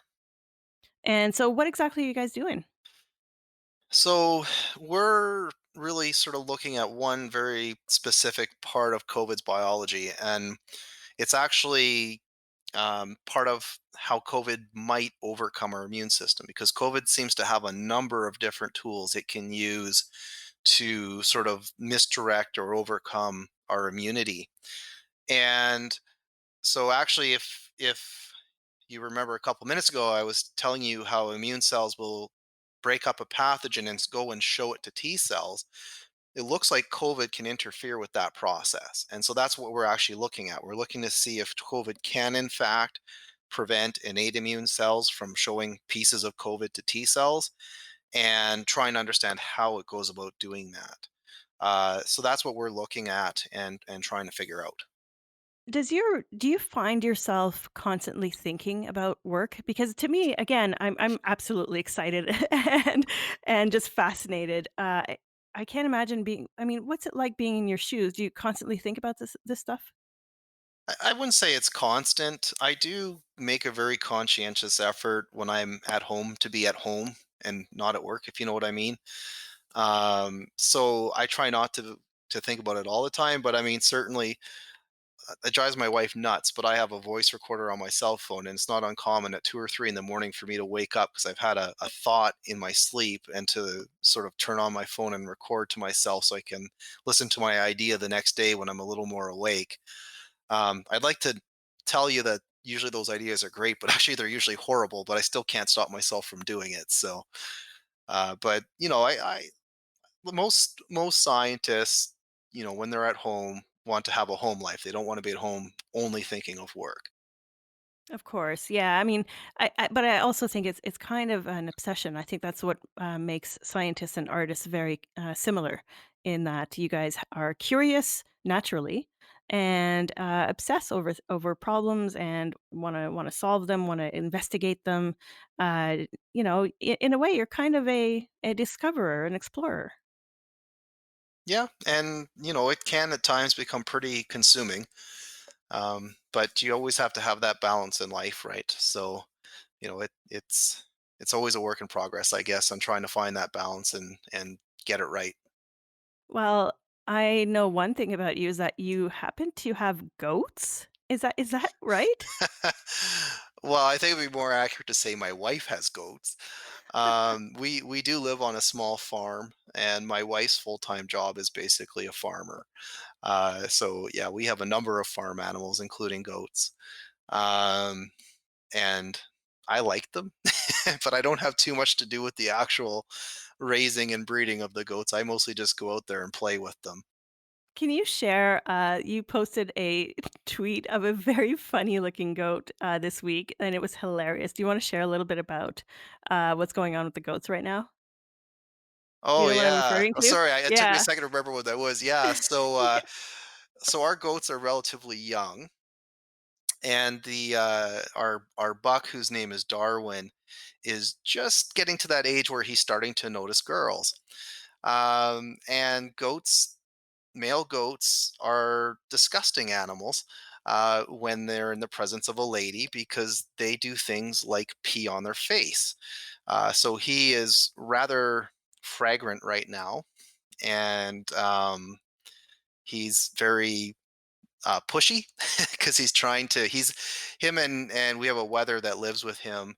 And so what exactly are you guys doing? So we're really sort of looking at one very specific part of COVID's biology, and it's actually part of how COVID might overcome our immune system because COVID seems to have a number of different tools it can use to sort of misdirect or overcome our immunity. And so actually if you remember a couple minutes ago I was telling you how immune cells will break up a pathogen and go and show it to T cells. It looks like COVID can interfere with that process. And so that's what we're actually looking at. We're looking to see if COVID can, in fact, prevent innate immune cells from showing pieces of COVID to T cells and trying to understand how it goes about doing that. So that's what we're looking at and trying to figure out. Do you find yourself constantly thinking about work? Because to me, again, I'm absolutely excited and just fascinated. I can't imagine being. I mean, what's it like being in your shoes? Do you constantly think about this stuff? I wouldn't say it's constant. I do make a very conscientious effort when I'm at home to be at home and not at work, if you know what I mean. So I try not to think about it all the time, but I mean, certainly it drives my wife nuts. But I have a voice recorder on my cell phone, and it's not uncommon at 2 or 3 in the morning for me to wake up because I've had a thought in my sleep and to sort of turn on my phone and record to myself so I can listen to my idea the next day when I'm a little more awake. I'd like to tell you that usually those ideas are great, but actually they're usually horrible. But I still can't stop myself from doing it. So, but most scientists, when they're at home, want to have a home life. They don't want to be at home only thinking of work. Of course, yeah. I mean, but I also think it's kind of an obsession. I think that's what makes scientists and artists very similar, in that you guys are curious naturally and obsess over problems and want to solve them, want to investigate them. Uh, in a way, you're kind of a discoverer, an explorer. Yeah, and it can at times become pretty consuming. But you always have to have that balance in life, right? So, it's always a work in progress, I guess, on trying to find that balance and get it right. Well, I know one thing about you is that you happen to have goats? Is that right? Well, I think it'd be more accurate to say my wife has goats. We do live on a small farm, and my wife's full-time job is basically a farmer. So yeah, we have a number of farm animals, including goats. Um, and I like them, but I don't have too much to do with the actual raising and breeding of the goats. I mostly just go out there and play with them. Can you share, you posted a tweet of a very funny looking goat, this week, and it was hilarious. Do you wanna share a little bit about, what's going on with the goats right now? Do you Oh know what I'm yeah. referring Oh, to? sorry, it took me a Yeah. second to remember what that was. Yeah. So our goats are relatively young, and the our buck, whose name is Darwin, is just getting to that age where he's starting to notice girls. And male goats are disgusting animals when they're in the presence of a lady because they do things like pee on their face. So he is rather fragrant right now, and he's very pushy because he's trying to. He's him and we have a wether that lives with him.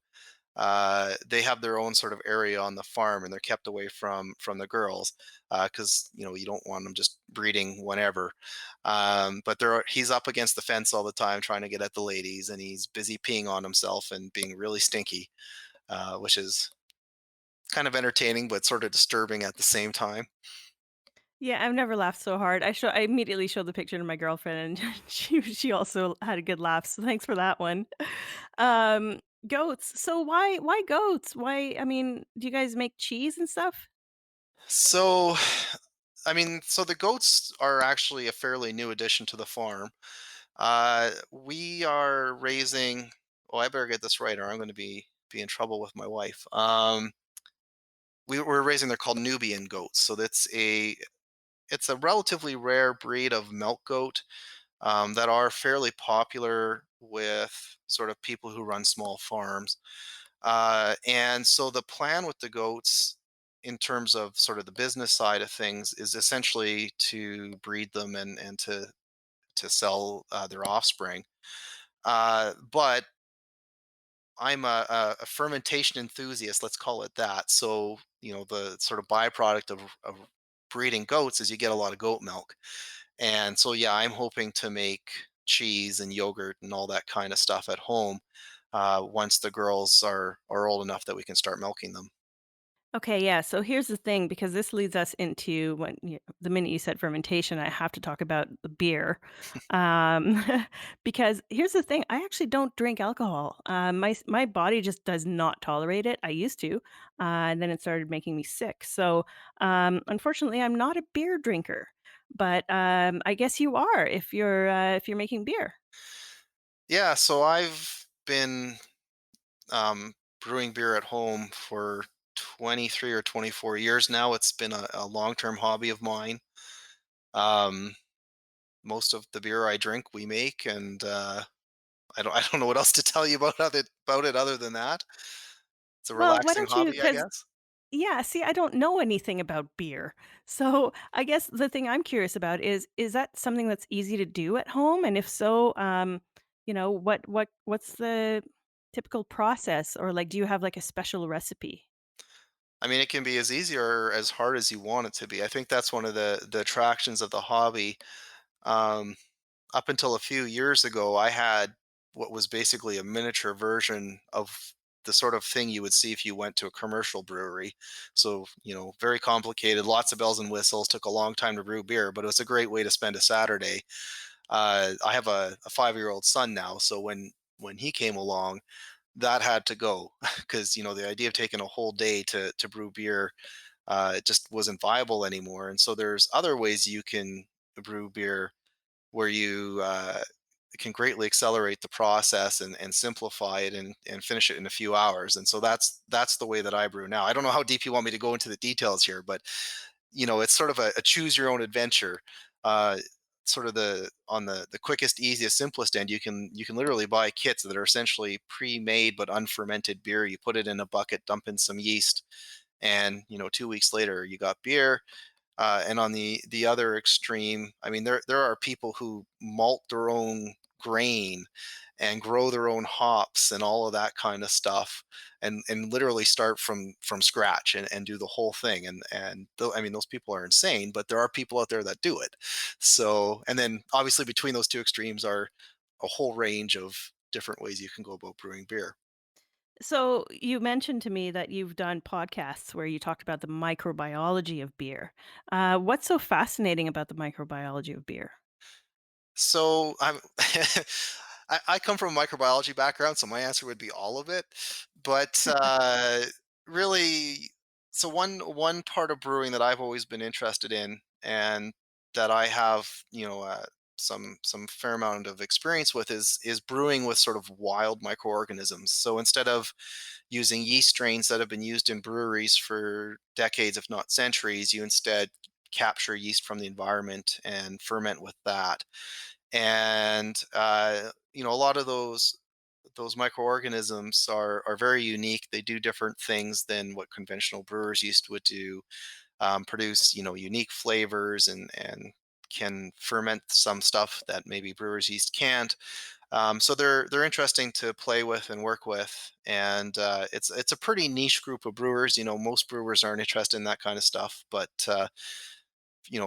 They have their own sort of area on the farm, and they're kept away from the girls because you don't want them just breeding whenever. But he's up against the fence all the time trying to get at the ladies, and he's busy peeing on himself and being really stinky, which is kind of entertaining but sort of disturbing at the same time. Yeah, I've never laughed so hard. I immediately showed the picture to my girlfriend, and she also had a good laugh, so thanks for that one. Um, Goats. So why goats? Why I mean, do you guys make cheese and stuff? So, I mean, so the goats are actually a fairly new addition to the farm. We are raising. Oh, I better get this right, or I'm going to be in trouble with my wife. We're raising. They're called Nubian goats. So it's a relatively rare breed of milk goat that are fairly popular with sort of people who run small farms. And so the plan with the goats, in terms of sort of the business side of things, is essentially to breed them and to sell their offspring. But I'm a fermentation enthusiast, let's call it that. So, the sort of byproduct of breeding goats is you get a lot of goat milk. And so, yeah, I'm hoping to make cheese and yogurt and all that kind of stuff at home once the girls are old enough that we can start milking them. Okay, yeah. So here's the thing, because this leads us into the minute you said fermentation, I have to talk about the beer. Um, because here's the thing, I actually don't drink alcohol. My body just does not tolerate it. I used to, and then it started making me sick. So unfortunately, I'm not a beer drinker. But I guess you are if you're making beer. Yeah, so I've been brewing beer at home for 23 or 24 years now. It's been a long-term hobby of mine. Um, Most of the beer I drink, we make, and I don't know what else to tell you about it other than that. It's a Well, why relaxing don't you? hobby, I Because guess. Yeah, see, I don't know anything about beer. So, I guess the thing I'm curious about is that something that's easy to do at home? And if so, what's the typical process? Or like, do you have like a special recipe? I mean, it can be as easy or as hard as you want it to be. I think that's one of the attractions of the hobby. Um, Up until a few years ago, I had what was basically a miniature version of the sort of thing you would see if you went to a commercial brewery. So, very complicated, lots of bells and whistles, took a long time to brew beer, but it was a great way to spend a Saturday. I have a 5-year-old son now, so when he came along, that had to go because the idea of taking a whole day to brew beer it just wasn't viable anymore. And so there's other ways you can brew beer where you can greatly accelerate the process and simplify it and finish it in a few hours. And so that's the way that I brew now. I don't know how deep you want me to go into the details here, but it's sort of a choose your own adventure. Uh, Sort of the quickest, easiest, simplest end, you can literally buy kits that are essentially pre-made but unfermented beer. You put it in a bucket, dump in some yeast, and 2 weeks later you got beer. And on the other extreme, I mean, there are people who malt their own grain and grow their own hops and all of that kind of stuff, and literally start from scratch and do the whole thing. I mean, those people are insane, but there are people out there that do it. So, and then obviously between those two extremes are a whole range of different ways you can go about brewing beer. So you mentioned to me that you've done podcasts where you talked about the microbiology of beer. What's so fascinating about the microbiology of beer? So I'm I come from a microbiology background, so my answer would be all of it. But really, so one part of brewing that I've always been interested in, and that I have some fair amount of experience with, is brewing with sort of wild microorganisms. So instead of using yeast strains that have been used in breweries for decades, if not centuries, you instead capture yeast from the environment and ferment with that. And a lot of those microorganisms are very unique. They do different things than what conventional brewers yeast would do. Produce unique flavors, and can ferment some stuff that maybe brewers yeast can't. So they're interesting to play with and work with, and it's a pretty niche group of brewers. Most brewers aren't interested in that kind of stuff, but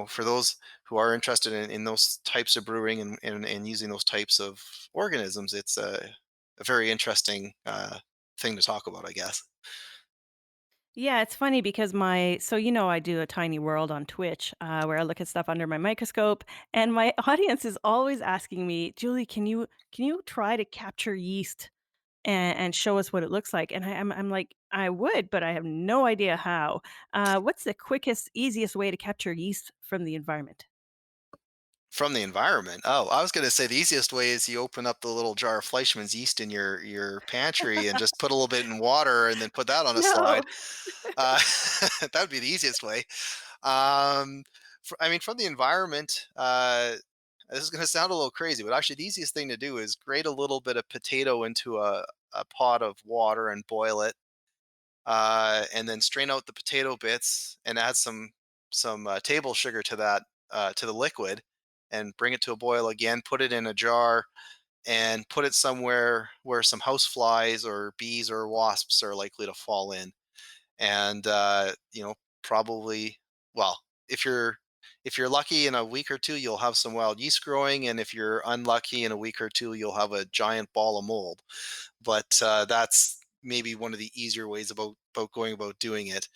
for those who are interested in those types of brewing, and using those types of organisms, it's a very interesting thing to talk about, I guess. Yeah, it's funny because I do a tiny world on Twitch where I look at stuff under my microscope, and my audience is always asking me, Julie, can you try to capture yeast and show us what it looks like? And I'm like, I would, but I have no idea how. What's the quickest, easiest way to capture yeast from the environment? From the environment. Oh, I was going to say the easiest way is you open up the little jar of Fleischmann's yeast in your pantry and just put a little bit in water and then put that on a slide. No. Uh, that would be the easiest way. I mean, from the environment, this is going to sound a little crazy, but actually, the easiest thing to do is grate a little bit of potato into a pot of water and boil it, and then strain out the potato bits and add some table sugar to that, to the liquid, and bring it to a boil again. Put it in a jar and put it somewhere where some house flies or bees or wasps are likely to fall in. And probably, well, if you're lucky, in a week or two you'll have some wild yeast growing, and if you're unlucky, in a week or two you'll have a giant ball of mold. But that's maybe one of the easier ways about going about doing it.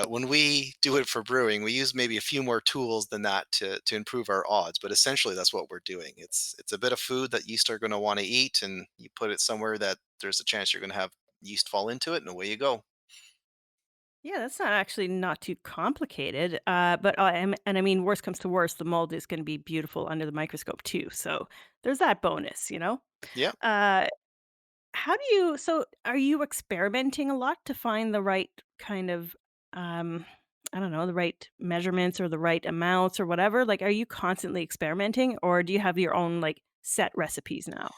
When we do it for brewing, we use maybe a few more tools than that to improve our odds. But essentially, that's what we're doing. It's a bit of food that yeast are going to want to eat, and you put it somewhere that there's a chance you're going to have yeast fall into it, and away you go. Yeah, that's not too complicated. And I mean, worst comes to worst, the mold is going to be beautiful under the microscope too. So there's that bonus. Yeah. Uh, so are you experimenting a lot to find the right kind of, um, I don't know, the right measurements or the right amounts or whatever? Like, are you constantly experimenting or do you have your own like set recipes now?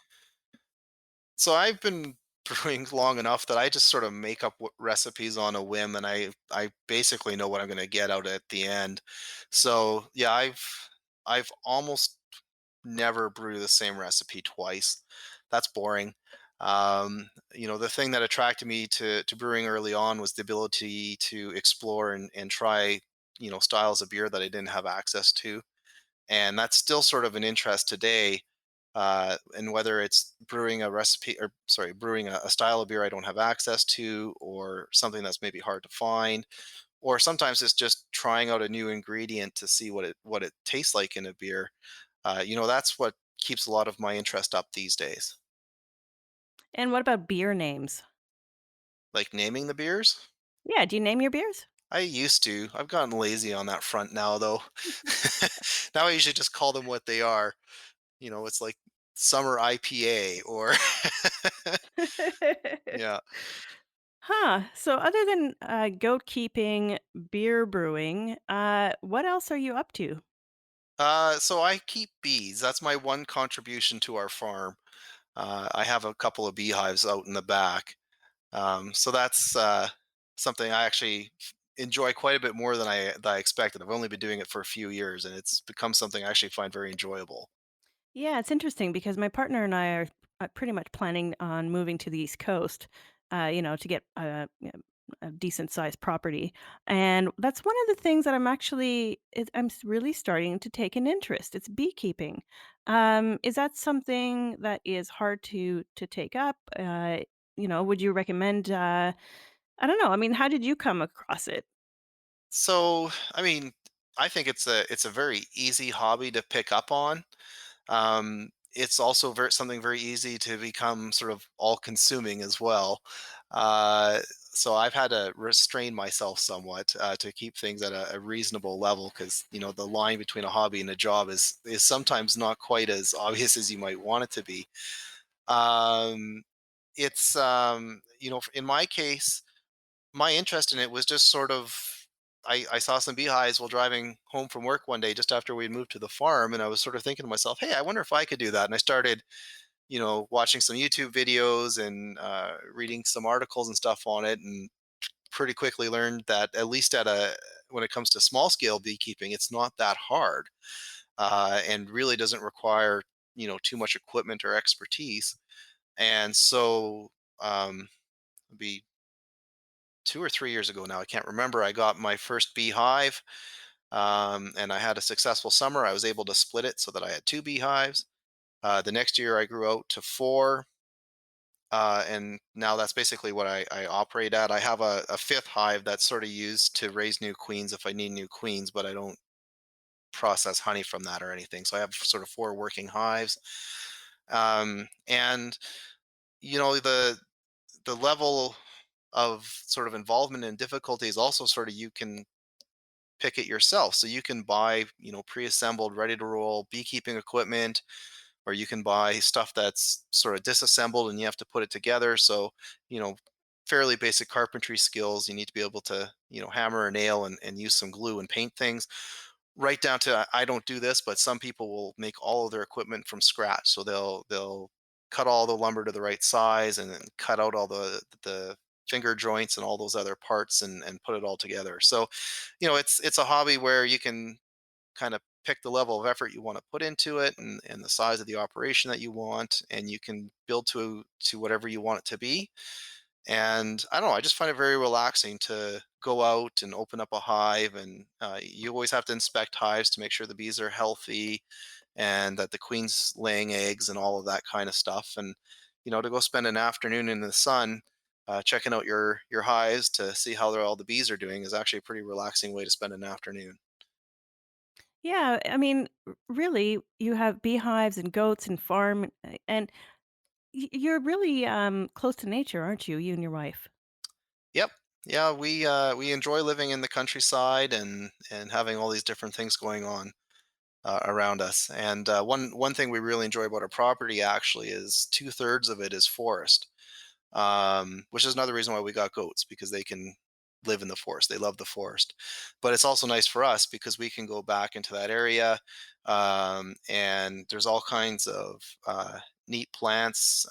So I've been brewing long enough that I just sort of make up recipes on a whim, and I basically know what I'm going to get out at the end. So yeah, I've almost never brew the same recipe twice. That's boring. The thing that attracted me to brewing early on was the ability to explore and try styles of beer that I didn't have access to, and that's still sort of an interest today. And whether it's brewing a recipe, or sorry, brewing a style of beer I don't have access to, or something that's maybe hard to find, or sometimes it's just trying out a new ingredient to see what it tastes like in a beer. That's what keeps a lot of my interest up these days. And what about beer names? Like naming the beers. Yeah, do you name your beers? I used to. I've gotten lazy on that front now, though. Now I usually just call them what they are. It's like summer IPA or yeah. Huh. So other than goat keeping, beer brewing, what else are you up to? So I keep bees. That's my one contribution to our farm. I have a couple of beehives out in the back. So that's something I actually enjoy quite a bit more than I expected. I've only been doing it for a few years, and it's become something I actually find very enjoyable. Yeah, it's interesting because my partner and I are pretty much planning on moving to the East Coast, to get a decent sized property. And that's one of the things that really starting to take an interest. It's beekeeping. Is that something that is hard to take up? Would you recommend? I don't know. I mean, how did you come across it? So, I mean, I think it's a very easy hobby to pick up on. It's also something very easy to become sort of all-consuming as well. Uh, so I've had to restrain myself somewhat to keep things at a reasonable level because the line between a hobby and a job is sometimes not quite as obvious as you might want it to be. Um, it's in my case my interest in it was just sort of I saw some beehives while driving home from work one day just after we had moved to the farm, and I was sort of thinking to myself, hey, I wonder if I could do that. And I started watching some YouTube videos and reading some articles and stuff on it, and pretty quickly learned that at least at a when it comes to small scale beekeeping, it's not that hard, and really doesn't require too much equipment or expertise. And so it'd be 2 or 3 years ago now, I can't remember. I got my first beehive, and I had a successful summer. I was able to split it so that I had two beehives. The next year, I grew out to four, and now that's basically what I operate at. I have a fifth hive that's sort of used to raise new queens if I need new queens, but I don't process honey from that or anything. So I have sort of four working hives, and the level of sort of involvement and difficulty is also sort of you can pick it yourself. So you can buy, pre-assembled, ready to roll beekeeping equipment, or you can buy stuff that's sort of disassembled and you have to put it together. So, you know, fairly basic carpentry skills. You need to be able to, hammer a nail and use some glue and paint things. Right down to I don't do this, but some people will make all of their equipment from scratch. So they'll cut all the lumber to the right size and then cut out all the finger joints and all those other parts and put it all together. So, it's a hobby where you can kind of pick the level of effort you want to put into it and the size of the operation that you want, and you can build to whatever you want it to be. And I don't know, I just find it very relaxing to go out and open up a hive. And you always have to inspect hives to make sure the bees are healthy and that the queen's laying eggs and all of that kind of stuff. And to go spend an afternoon in the sun checking out your hives to see how all the bees are doing is actually a pretty relaxing way to spend an afternoon. Yeah, I mean, really, you have beehives and goats and farm, and you're really close to nature, aren't you? You and your wife. Yep. Yeah, we enjoy living in the countryside and having all these different things going on around us. And one thing we really enjoy about our property actually is 2/3 of it is forest, which is another reason why we got goats because they can live in the forest. They love the forest, but it's also nice for us because we can go back into that area, and there's all kinds of neat plants.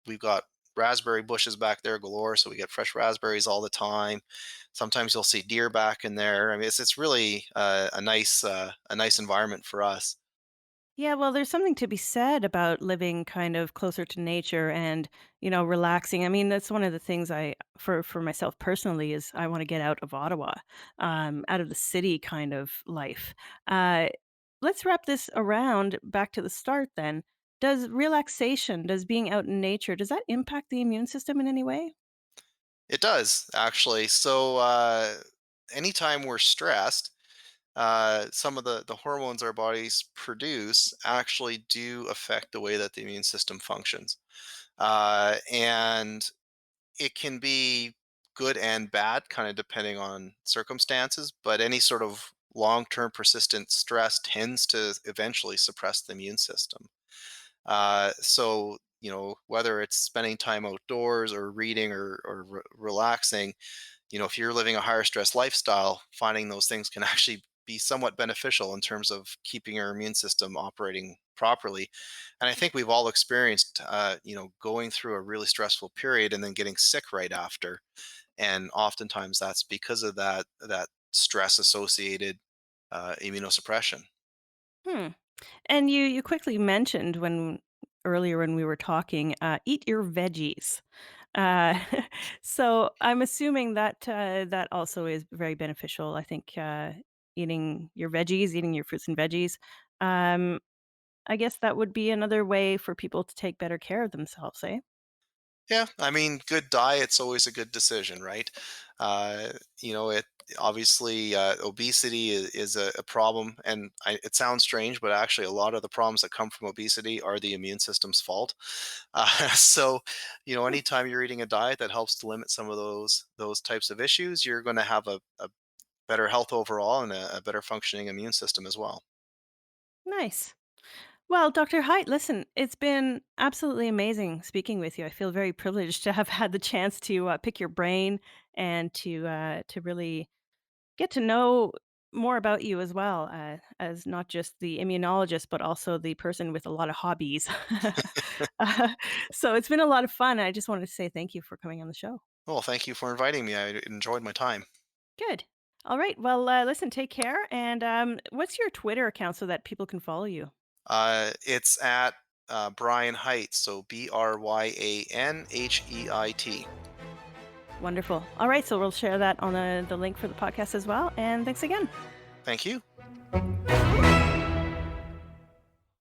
We've got raspberry bushes back there galore, so we get fresh raspberries all the time. Sometimes you'll see deer back in there. I mean, it's really a nice environment for us. Yeah, well, there's something to be said about living kind of closer to nature and, relaxing. I mean, that's one of the things for myself personally, is I want to get out of Ottawa, out of the city kind of life. Uh, let's wrap this around back to the start then. Does being out in nature, does that impact the immune system in any way? It does actually. So anytime we're stressed, some of the hormones our bodies produce actually do affect the way that the immune system functions. And it can be good and bad, kind of depending on circumstances, but any sort of long term persistent stress tends to eventually suppress the immune system. So, whether it's spending time outdoors or reading or relaxing, if you're living a higher stress lifestyle, finding those things can actually be somewhat beneficial in terms of keeping your immune system operating properly. And I think we've all experienced, going through a really stressful period and then getting sick right after. And oftentimes that's because of that stress associated immunosuppression. Hmm. And you quickly mentioned when earlier when we were talking, eat your veggies. Uh, so I'm assuming that that also is very beneficial. I think eating your veggies, eating your fruits and veggies. Um, I guess that would be another way for people to take better care of themselves, eh? Yeah, I mean, good diet's always a good decision, right? Uh, it obviously obesity is a problem, and it sounds strange, but actually, a lot of the problems that come from obesity are the immune system's fault. So, Hmm, anytime you're eating a diet that helps to limit some of those types of issues, you're going to have a better health overall and a better functioning immune system as well. nice. Well, Dr. Height, listen, it's been absolutely amazing speaking with you. I feel very privileged to have had the chance to pick your brain and to really get to know more about you as well, as not just the immunologist, but also the person with a lot of hobbies. uh, so it's been a lot of fun. I just wanted to say thank you for coming on the show. Well, thank you for inviting me. I enjoyed my time. Good. All right. Well, listen, take care. And what's your Twitter account so that people can follow you? It's at Bryan Heit, so Bryanheit. Wonderful. All right. So we'll share that on the link for the podcast as well. And thanks again. Thank you.